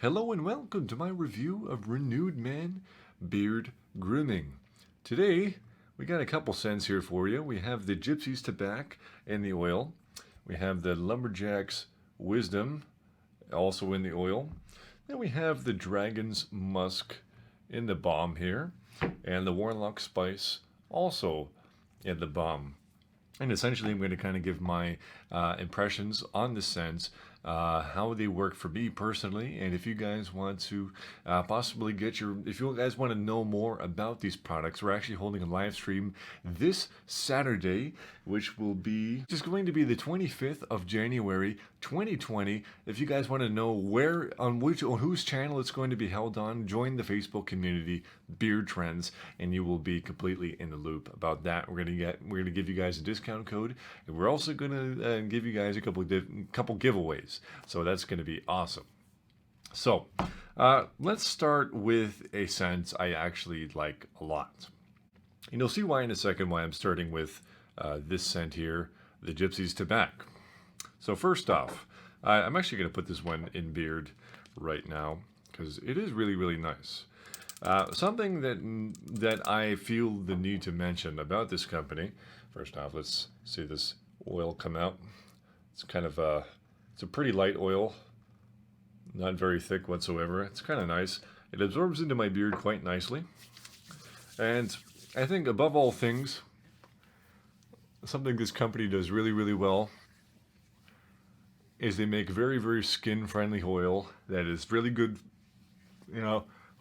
Hello and welcome to my review of Renewed Man Beard Grooming. Today, we got a couple scents here for you. We have the Gypsy's Tabak in the oil. We have the Lumberjacks Wisdom, also in the oil. Then we have the Dragon's Musk in the balm here. And the Warlock Spice, also in the balm. And essentially, I'm going to kind of give my impressions on the scents, how they work for me personally, and if you guys want to possibly if you guys want to know more about these products, we're actually holding a live stream this Saturday, which will be just going to be the 25th of January, 2020. If you guys want to know on whose channel it's going to be held on, join the Facebook community, Beard Trends, and you will be completely in the loop about that. We're gonna give you guys a discount code, and we're also gonna give you guys a couple giveaways. So that's gonna be awesome. So let's start with a scent I actually like a lot, and you'll see why in a second why I'm starting with this scent here, the Gypsy's Tabak. So first off, I'm actually gonna put this one in beard right now because it is really nice. Something that I feel the need to mention about this company. First off, let's see this oil come out. It's kind of it's a pretty light oil, not very thick whatsoever. It's kind of nice. It absorbs into my beard quite nicely. And I think above all things, something this company does really well is they make very skin-friendly oil that is really good,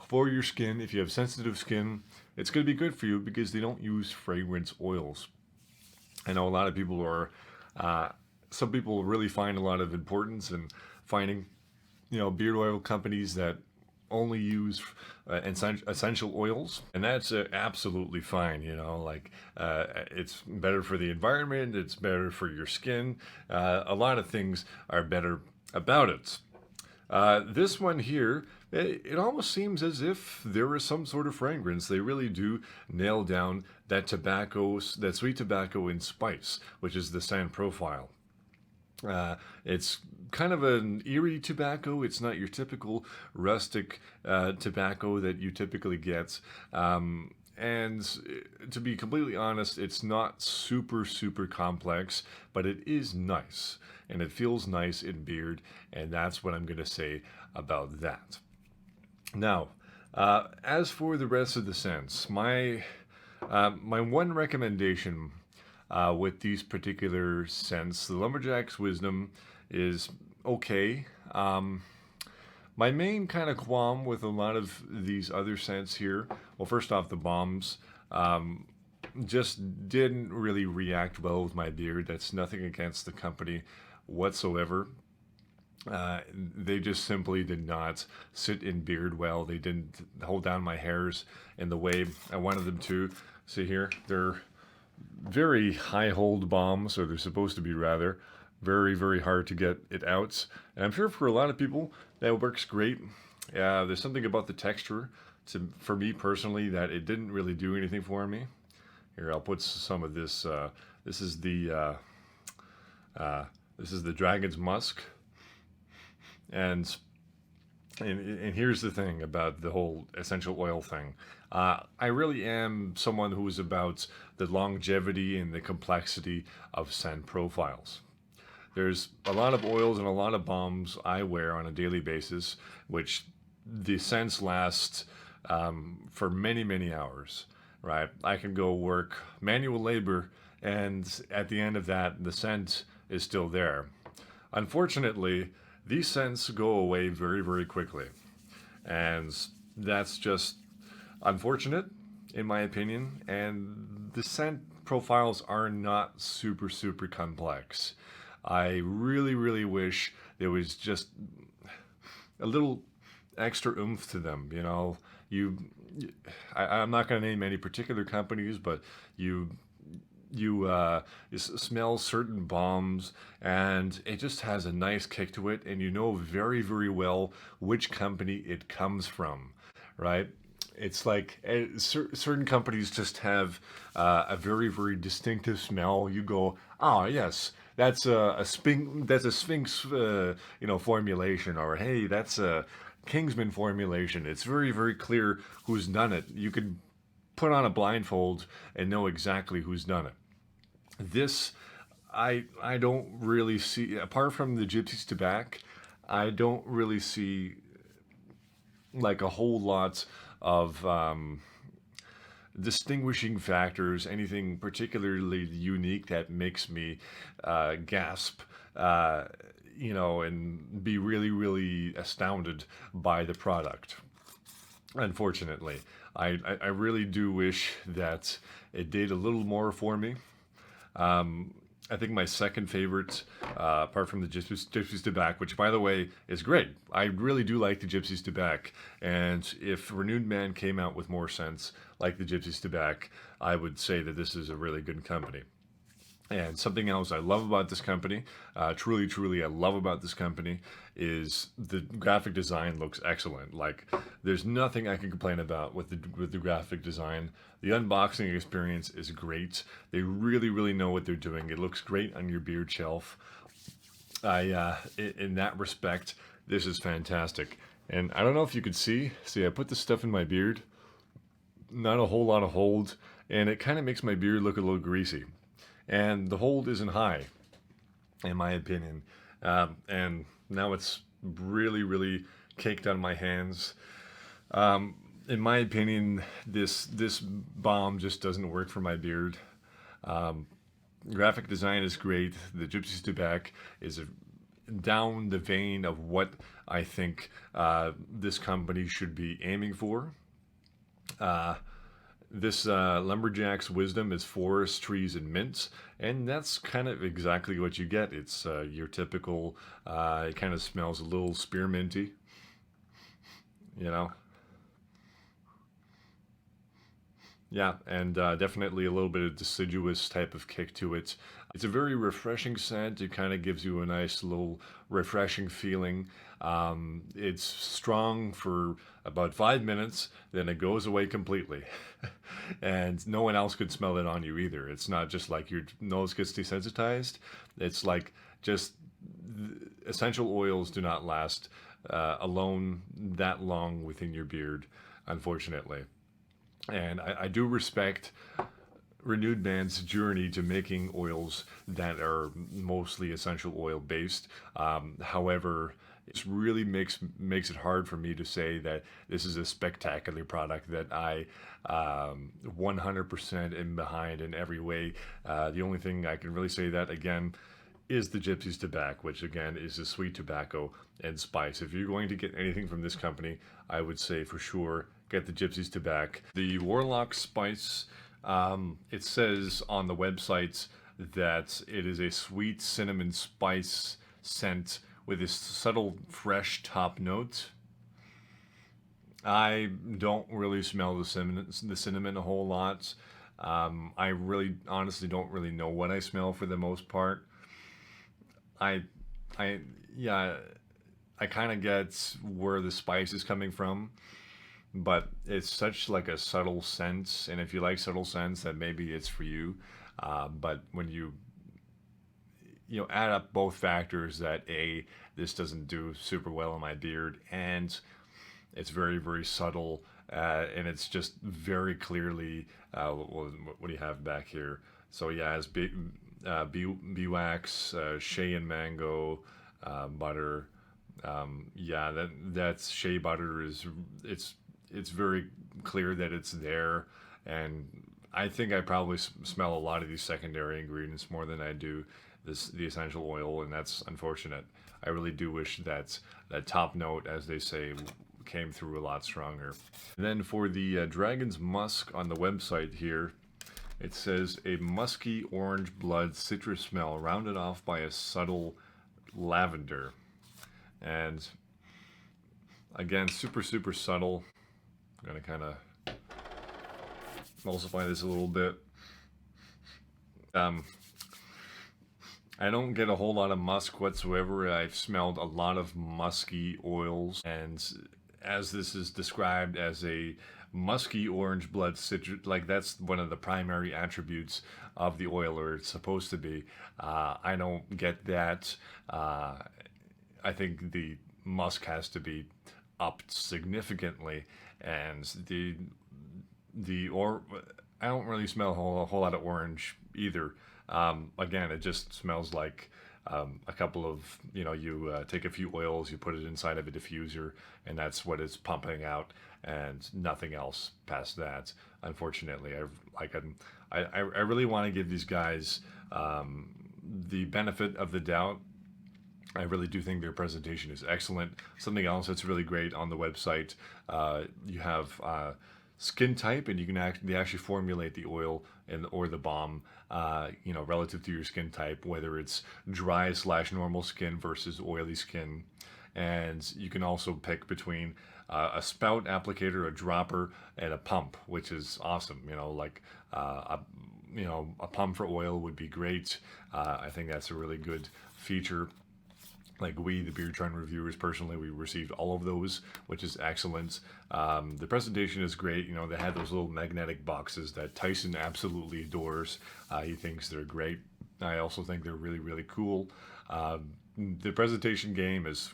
for your skin. If you have sensitive skin, it's going to be good for you because they don't use fragrance oils. I know a lot of people some people really find a lot of importance in finding, beard oil companies that only use essential oils, and that's absolutely fine. It's better for the environment, it's better for your skin. A lot of things are better about it. This one here, it almost seems as if there is some sort of fragrance. They really do nail down that sweet tobacco and spice, which is the scent profile. It's kind of an eerie tobacco. It's not your typical rustic tobacco that you typically get. And to be completely honest, it's not super complex, but it is nice. And it feels nice in beard, and that's what I'm going to say about that. Now, as for the rest of the scents, my one recommendation with these particular scents, the Lumberjacks Wisdom is okay. My main kind of qualm with a lot of these other scents here, well, first off, the balms just didn't really react well with my beard. That's nothing against the company whatsoever. They just simply did not sit in beard well. They didn't hold down my hairs in the way I wanted them to. See here, they're very high hold balms, or they're supposed to be rather. Very hard to get it out. And I'm sure for a lot of people that works great. There's something about the texture for me personally that it didn't really do anything for me. Here, I'll put some of this. This is the Dragon's Musk. And here's the thing about the whole essential oil thing. I really am someone who is about the longevity and the complexity of scent profiles. There's a lot of oils and a lot of balms I wear on a daily basis, which the scents last for many hours, right? I can go work manual labor, and at the end of that, the scent is still there. Unfortunately, these scents go away very quickly, and that's just unfortunate in my opinion. And the scent profiles are not super I'm not going to name any particular companies, but you smell certain balms and it just has a nice kick to it, and you know very well which company it comes from, right? It's like certain companies just have a very distinctive smell. You go, oh yes, that's a Sphinx formulation, or hey, that's a Kingsman formulation. It's very, very clear who's done it. You could put on a blindfold and know exactly who's done it. This, I don't really see, apart from the Gypsy's Tabak, I don't really see like a whole lot of distinguishing factors, anything particularly unique that makes me gasp, and be really, really astounded by the product. Unfortunately, I really do wish that it did a little more for me. I think my second favorite, apart from the Gypsy's Tabak, which by the way is great. I really do like the Gypsy's Tabak, and if Renewed Man came out with more scents like the Gypsy's Tabak, I would say that this is a really good company. And something else I love about this company, truly, truly I love about this company, is the graphic design looks excellent. Like, there's nothing I can complain about with the graphic design. The unboxing experience is great. They really, really know what they're doing. It looks great on your beard shelf. In that respect, this is fantastic. And I don't know if you could see, I put this stuff in my beard, not a whole lot of hold, and it kind of makes my beard look a little greasy. And the hold isn't high, in my opinion. And now it's really, really caked on my hands. In my opinion, this balm just doesn't work for my beard. Graphic design is great. The Gypsy's Tabak is down the vein of what I think this company should be aiming for. This Lumberjacks Wisdom is forest, trees, and mints, and that's kind of exactly what you get. It's your typical, it kind of smells a little spearminty, you know? Yeah, and definitely a little bit of deciduous type of kick to it. It's a very refreshing scent. It kind of gives you a nice little refreshing feeling. It's strong for about 5 minutes, then it goes away completely. And no one else could smell it on you either. It's not just like your nose gets desensitized. It's like just essential oils do not last alone that long within your beard, unfortunately. And I do respect Renewed Man's journey to making oils that are mostly essential oil based. However, it really makes it hard for me to say that this is a spectacular product that I 100% am behind in every way. The only thing I can really say that again is the Gypsy's Tabak, which again is a sweet tobacco and spice. If you're going to get anything from this company, I would say for sure get the Gypsy's Tabak. The Warlock Spice, it says on the website that it is a sweet cinnamon spice scent with a subtle fresh top note. I don't really smell the cinnamon a whole lot. I really honestly don't really know what I smell for the most part. I kind of get where the spice is coming from, but it's such like a subtle scent, and if you like subtle scents, then maybe it's for you. But when you add up both factors, that this doesn't do super well on my beard, and it's very, very subtle, and it's just very clearly what do you have back here? So yeah, it's beeswax, shea and mango, butter. That's shea butter it's very clear that it's there, and I think I probably smell a lot of these secondary ingredients more than I do the essential oil, and that's unfortunate. I really do wish that top note, as they say, came through a lot stronger. And then for the Dragon's Musk on the website here, it says a musky orange blood citrus smell rounded off by a subtle lavender. And again, super, super subtle. I'm going to kind of emulsify this a little bit. I don't get a whole lot of musk whatsoever. I've smelled a lot of musky oils, and as this is described as a musky orange blood citrus, like that's one of the primary attributes of the oil, or it's supposed to be. I don't get that. I think the musk has to be upped significantly, and or I don't really smell a whole lot of orange either. Again, it just smells like a couple of, you take a few oils, you put it inside of a diffuser, and that's what it's pumping out, and nothing else past that. Unfortunately, I really want to give these guys the benefit of the doubt. I really do think their presentation is excellent. Something else that's really great on the website, you have skin type, and you can they actually formulate the oil or the balm, relative to your skin type, whether it's dry/normal skin versus oily skin. And you can also pick between a spout applicator, a dropper, and a pump, which is awesome. A pump for oil would be great. I think that's a really good feature. Like the Beard Trend reviewers, personally, we received all of those, which is excellent. The presentation is great. They had those little magnetic boxes that Tyson absolutely adores. He thinks they're great. I also think they're really, really cool. The presentation game is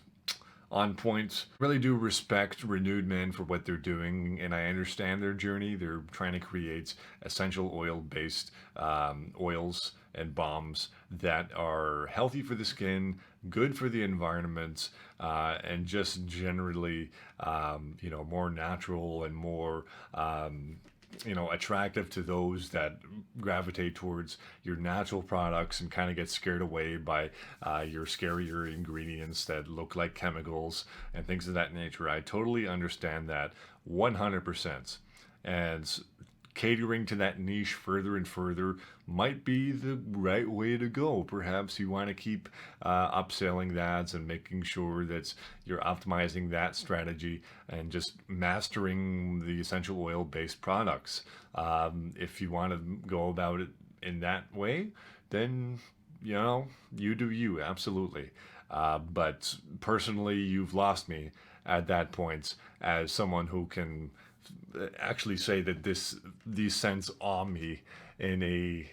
on point. Really do respect Renewed Men for what they're doing, and I understand their journey. They're trying to create essential oil-based oils and balms that are healthy for the skin, good for the environment, and just generally, more natural and more, attractive to those that gravitate towards your natural products and kind of get scared away by your scarier ingredients that look like chemicals and things of that nature. I totally understand that 100%. And catering to that niche further and further might be the right way to go. Perhaps you want to keep upselling that and making sure that you're optimizing that strategy and just mastering the essential oil based products. If you want to go about it in that way, then you do you, absolutely. But personally, you've lost me at that point as someone who can actually say that these scents awe me in an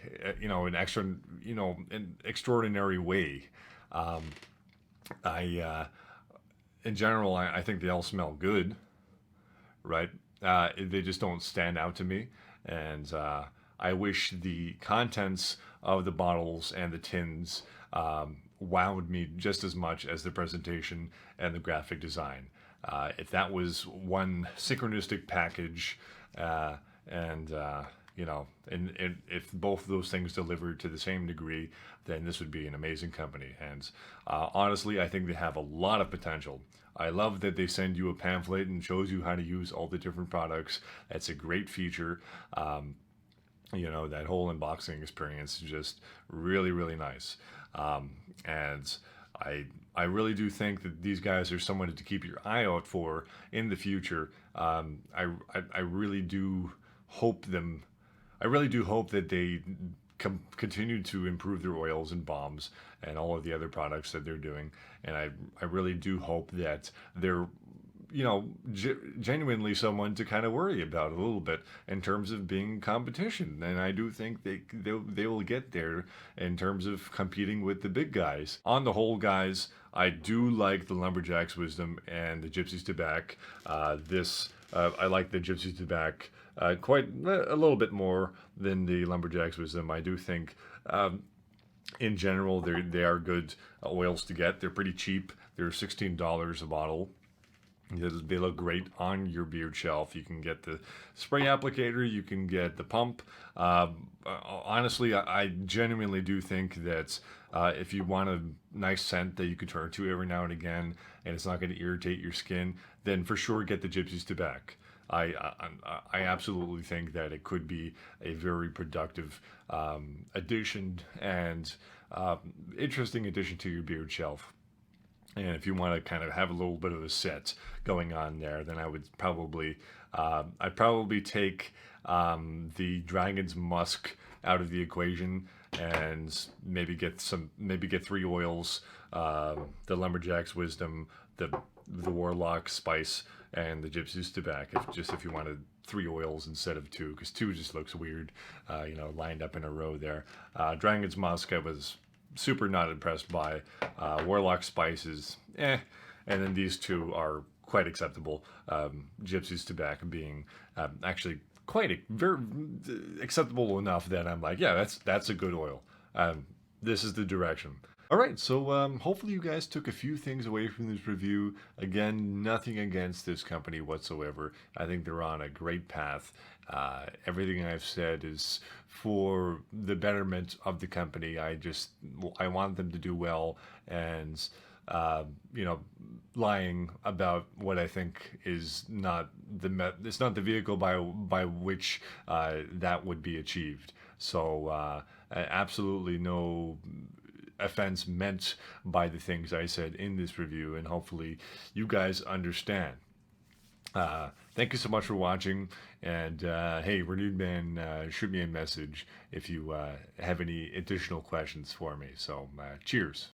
extraordinary way. In general, I think they all smell good, right? They just don't stand out to me, and I wish the contents of the bottles and the tins wowed me just as much as the presentation and the graphic design. If that was one synchronistic package, and if both of those things delivered to the same degree, then this would be an amazing company. And honestly, I think they have a lot of potential. I love that they send you a pamphlet and shows you how to use all the different products. That's a great feature. That whole unboxing experience is just really, really nice. And I really do think that these guys are someone to keep your eye out for in the future. I really do hope that they continue to improve their oils and balms and all of the other products that they're doing. And I really do hope that they're genuinely someone to kind of worry about a little bit in terms of being competition. And I do think they will get there in terms of competing with the big guys. On the whole, guys, I do like the Lumberjacks Wisdom and the Gypsy's Tabak. I like the Gypsy's Tabak quite a little bit more than the Lumberjacks Wisdom. I do think in general they are good oils to get. They're pretty cheap. They're $16 a bottle. They look great on your beard shelf. You can get the spray applicator, you can get the pump. Honestly, I genuinely do think that if you want a nice scent that you can turn to every now and again, and it's not going to irritate your skin, then for sure get the Gypsy's Tabak. I absolutely think that it could be a very productive addition and interesting addition to your beard shelf. And if you want to kind of have a little bit of a set going on there, then I would probably, I'd probably take the Dragon's Musk out of the equation and maybe get 3 oils, the Lumberjacks Wisdom, the Warlock Spice, and the Gypsy's Tabak. If you wanted 3 oils instead of 2, because 2 just looks weird, lined up in a row there. Dragon's Musk, I was super not impressed by. Warlock Spice is and then these 2 are quite acceptable. Gypsy's tobacco being actually quite very acceptable enough that I'm like, yeah, that's a good oil. This is the direction. All right, so hopefully you guys took a few things away from this review. Again, nothing against this company whatsoever. I think they're on a great path. Everything I've said is for the betterment of the company. I want them to do well, and you know, lying about what I think is not it's not the vehicle by which that would be achieved. So absolutely no offense meant by the things I said in this review, and hopefully you guys understand. Thank you so much for watching, and hey, Renewed Man, shoot me a message if you have any additional questions for me. So cheers.